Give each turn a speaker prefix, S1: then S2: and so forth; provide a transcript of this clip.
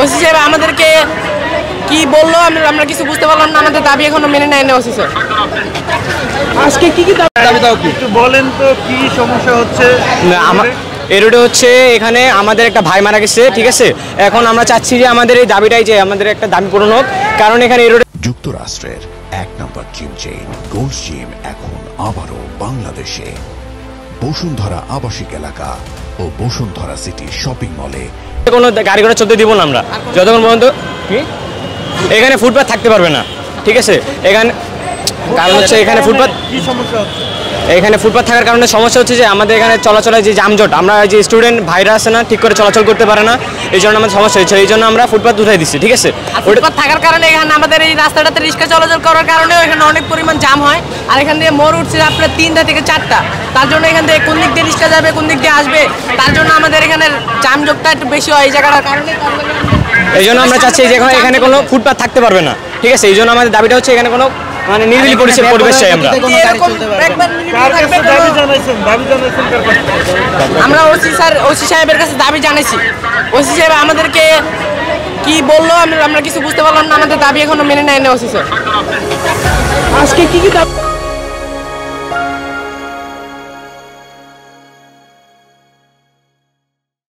S1: OC সাহেব আমাদেরকে কি বললো আমরা কিছু বুঝতে পারলাম না, আমাদের দাবি এখনো মেনে নেয়নি ওসি স্যার।
S2: আজকে কি দাবি দাও কি একটু বলেন তো, কি সমস্যা হচ্ছে?
S3: এই রোডে হচ্ছে এখানে আমাদের একটা ভাই মারা গেছে, ঠিক আছে। এখন আমরা চাচ্ছি যে আমাদের এই দাবিটাই যে আমাদের একটা দাবি পূরণ হোক, কারণ এখানে এই রোডে
S4: যুক্তরাষ্ট্রের ১ নম্বর জিম চেইন গোল্ড জিম এখন আবারও বাংলাদেশে। বসুন্ধরা আবাসিক এলাকা ও বসুন্ধরা সিটি শপিং মলে
S3: কোনো গাড়ি ঘোড়া চলতে দিব না আমরা যতক্ষণ পর্যন্ত এখানে ফুটপাথ থাকতে পারবে না, ঠিক আছে। এখানে কারণ হচ্ছে এখানে ফুটপাথ
S2: কি সমস্যা হচ্ছে?
S3: এখানে ফুটপাথ থাকার কারণে সমস্যা হচ্ছে যে আমাদের এখানে চলাচলে যে যানজট, আমরা যে স্টুডেন্ট ভাইরা আছে না, ঠিক করে চলাচল করতে পারে না, এই জন্য আমাদের সমস্যা হচ্ছে। এই জন্য আমরা ফুটপাথ উঠাই দিচ্ছি, ঠিক আছে।
S1: ফুটপাথ থাকার কারণে এখানে আমাদের এই রাস্তাটাতে রিক্সা চলাচল করার কারণে এখানে অনেক পরিমাণ জাম হয়। আর এখান দিয়ে মোড় উঠছে আপনার 3টা থেকে 4টা, তার জন্য এখান থেকে কোন দিক দিয়ে রিক্সা যাবে কোন দিক দিয়ে আসবে, তার জন্য আমাদের এখানে জামজটটা একটু বেশি হয় এই জায়গাটার কারণে।
S3: এই জন্য আমরা চাচ্ছি যে এখানে কোনো ফুটপাথ থাকতে পারবে না, ঠিক আছে। এই জন্য আমাদের দাবিটা হচ্ছে এখানে কোনো মানে নিরিবিলি পরিবেশ চাই আমরা।
S1: আমরা ওসি সাহেবের কাছে দাবি জানাইছি। ওসি সাহেব আমাদেরকে কি বললো আমরা কিছু বুঝতে পারলাম না, আমাদের দাবি এখনো মেনে নেয়নি ওসি স্যার।
S2: আজকে কি দাবি